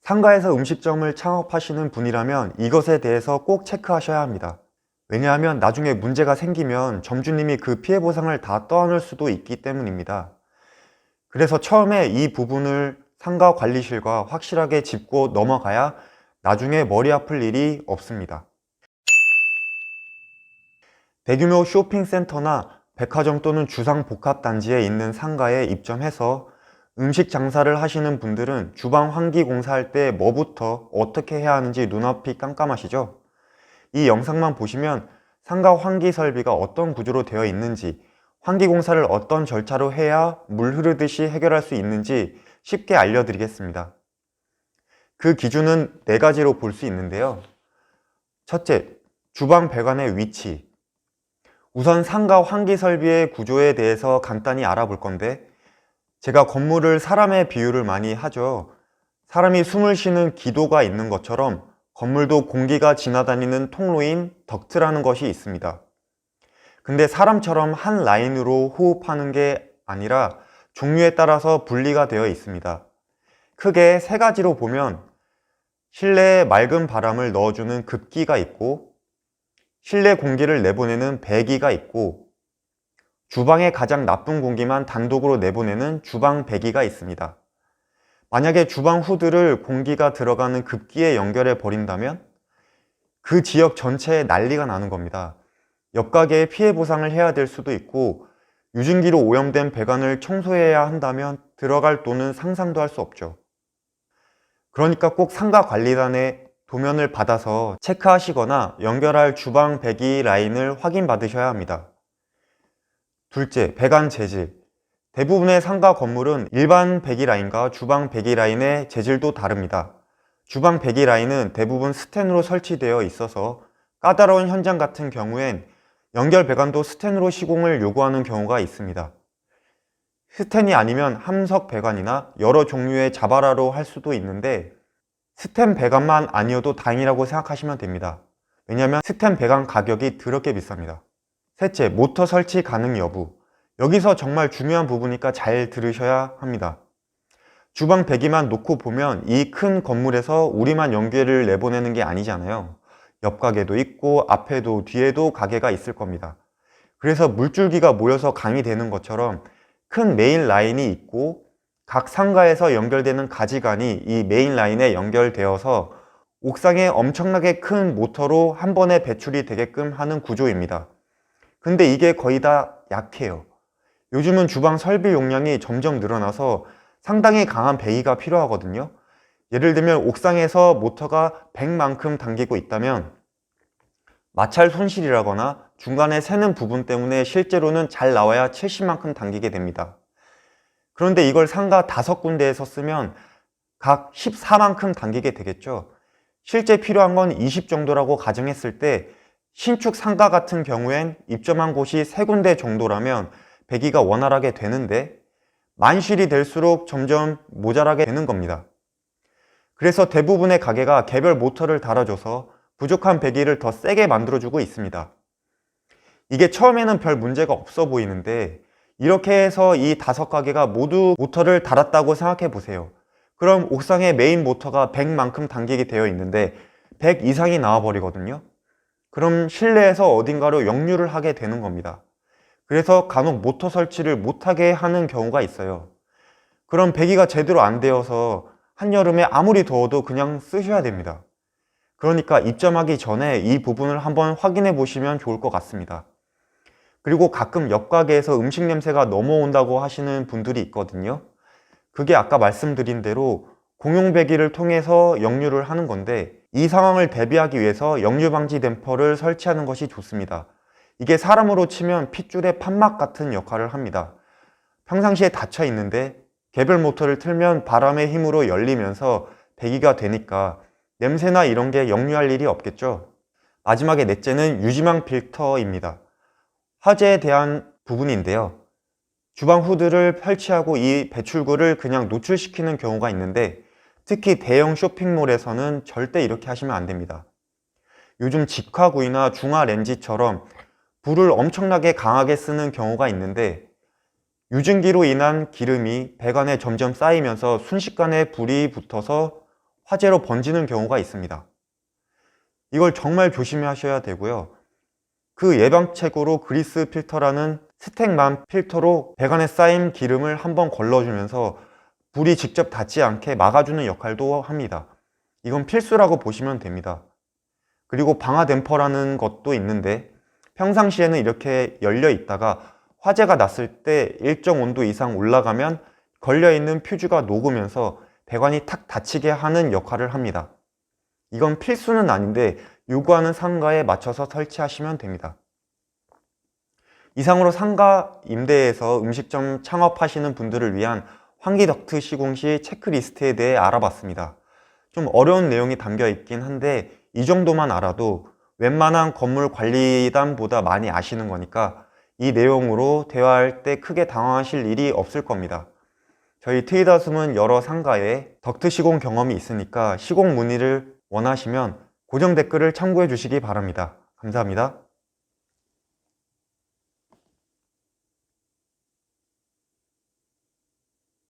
상가에서 음식점을 창업하시는 분이라면 이것에 대해서 꼭 체크하셔야 합니다. 왜냐하면 나중에 문제가 생기면 점주님이 그 피해 보상을 다 떠안을 수도 있기 때문입니다. 그래서 처음에 이 부분을 상가 관리실과 확실하게 짚고 넘어가야 나중에 머리 아플 일이 없습니다. 대규모 쇼핑센터나 백화점 또는 주상복합단지에 있는 상가에 입점해서 음식 장사를 하시는 분들은 주방 환기 공사할 때 뭐부터 어떻게 해야 하는지 눈앞이 깜깜하시죠? 이 영상만 보시면 상가 환기 설비가 어떤 구조로 되어 있는지, 환기 공사를 어떤 절차로 해야 물 흐르듯이 해결할 수 있는지 쉽게 알려드리겠습니다. 그 기준은 4가지로 볼 수 있는데요. 첫째, 주방 배관의 위치. 우선 상가 환기 설비의 구조에 대해서 간단히 알아볼 건데, 제가 건물을 사람의 비유를 많이 하죠. 사람이 숨을 쉬는 기도가 있는 것처럼 건물도 공기가 지나다니는 통로인 덕트라는 것이 있습니다. 근데 사람처럼 한 라인으로 호흡하는 게 아니라 종류에 따라서 분리가 되어 있습니다. 크게 3가지로 보면 실내에 맑은 바람을 넣어주는 급기가 있고, 실내 공기를 내보내는 배기가 있고, 주방에 가장 나쁜 공기만 단독으로 내보내는 주방 배기가 있습니다. 만약에 주방 후드를 공기가 들어가는 급기에 연결해 버린다면 그 지역 전체에 난리가 나는 겁니다. 옆 가게에 피해 보상을 해야 될 수도 있고, 유증기로 오염된 배관을 청소해야 한다면 들어갈 돈은 상상도 할 수 없죠. 그러니까 꼭 상가 관리단의 도면을 받아서 체크하시거나 연결할 주방 배기 라인을 확인받으셔야 합니다. 둘째, 배관 재질. 대부분의 상가 건물은 일반 배기 라인과 주방 배기 라인의 재질도 다릅니다. 주방 배기 라인은 대부분 스텐으로 설치되어 있어서 까다로운 현장 같은 경우엔 연결 배관도 스텐으로 시공을 요구하는 경우가 있습니다. 스텐이 아니면 함석 배관이나 여러 종류의 자바라로 할 수도 있는데, 스텐 배관만 아니어도 다행이라고 생각하시면 됩니다. 왜냐하면 스텐 배관 가격이 더럽게 비쌉니다. 셋째, 모터 설치 가능 여부. 여기서 정말 중요한 부분이니까 잘 들으셔야 합니다. 주방 배기만 놓고 보면 이 큰 건물에서 우리만 연기를 내보내는 게 아니잖아요. 옆 가게도 있고 앞에도 뒤에도 가게가 있을 겁니다. 그래서 물줄기가 모여서 강이 되는 것처럼 큰 메인 라인이 있고, 각 상가에서 연결되는 가지관이 이 메인 라인에 연결되어서 옥상에 엄청나게 큰 모터로 한 번에 배출이 되게끔 하는 구조입니다. 근데 이게 거의 다 약해요. 요즘은 주방 설비 용량이 점점 늘어나서 상당히 강한 배기가 필요하거든요. 예를 들면 옥상에서 모터가 100만큼 당기고 있다면 마찰 손실이라거나 중간에 새는 부분 때문에 실제로는 잘 나와야 70만큼 당기게 됩니다. 그런데 이걸 상가 5군데에서 쓰면 각 14만큼 당기게 되겠죠. 실제 필요한 건 20 정도라고 가정했을 때 신축 상가 같은 경우엔 입점한 곳이 3군데 정도라면 배기가 원활하게 되는데, 만실이 될수록 점점 모자라게 되는 겁니다. 그래서 대부분의 가게가 개별 모터를 달아줘서 부족한 배기를 더 세게 만들어주고 있습니다. 이게 처음에는 별 문제가 없어 보이는데, 이렇게 해서 이 5가게가 모두 모터를 달았다고 생각해 보세요. 그럼 옥상에 메인 모터가 100만큼 당기게 되어 있는데 100 이상이 나와 버리거든요. 그럼 실내에서 어딘가로 역류를 하게 되는 겁니다. 그래서 간혹 모터 설치를 못하게 하는 경우가 있어요. 그럼 배기가 제대로 안 되어서 한여름에 아무리 더워도 그냥 쓰셔야 됩니다. 그러니까 입점하기 전에 이 부분을 한번 확인해 보시면 좋을 것 같습니다. 그리고 가끔 옆 가게에서 음식 냄새가 넘어온다고 하시는 분들이 있거든요. 그게 아까 말씀드린 대로 공용 배기를 통해서 역류를 하는 건데, 이 상황을 대비하기 위해서 역류 방지 댐퍼를 설치하는 것이 좋습니다. 이게 사람으로 치면 핏줄의 판막 같은 역할을 합니다. 평상시에 닫혀 있는데 개별 모터를 틀면 바람의 힘으로 열리면서 배기가 되니까 냄새나 이런 게 역류할 일이 없겠죠. 마지막에 넷째는 유지망 필터입니다. 화재에 대한 부분인데요. 주방 후드를 설치하고 이 배출구를 그냥 노출시키는 경우가 있는데, 특히 대형 쇼핑몰에서는 절대 이렇게 하시면 안 됩니다. 요즘 직화구이나 중화렌지처럼 불을 엄청나게 강하게 쓰는 경우가 있는데, 유증기로 인한 기름이 배관에 점점 쌓이면서 순식간에 불이 붙어서 화재로 번지는 경우가 있습니다. 이걸 정말 조심하셔야 되고요. 그 예방책으로 그리스 필터라는 스택맘 필터로 배관에 쌓인 기름을 한번 걸러주면서 불이 직접 닿지 않게 막아주는 역할도 합니다. 이건 필수라고 보시면 됩니다. 그리고 방화 댐퍼라는 것도 있는데 평상시에는 이렇게 열려 있다가 화재가 났을 때 일정 온도 이상 올라가면 걸려있는 퓨즈가 녹으면서 배관이 탁 닫히게 하는 역할을 합니다. 이건 필수는 아닌데 요구하는 상가에 맞춰서 설치하시면 됩니다. 이상으로 상가 임대에서 음식점 창업하시는 분들을 위한 환기 덕트 시공 시 체크리스트에 대해 알아봤습니다. 좀 어려운 내용이 담겨 있긴 한데 이 정도만 알아도 웬만한 건물 관리단보다 많이 아시는 거니까 이 내용으로 대화할 때 크게 당황하실 일이 없을 겁니다. 저희 트이다숨은 여러 상가에 덕트 시공 경험이 있으니까 시공 문의를 원하시면 고정 댓글을 참고해 주시기 바랍니다. 감사합니다.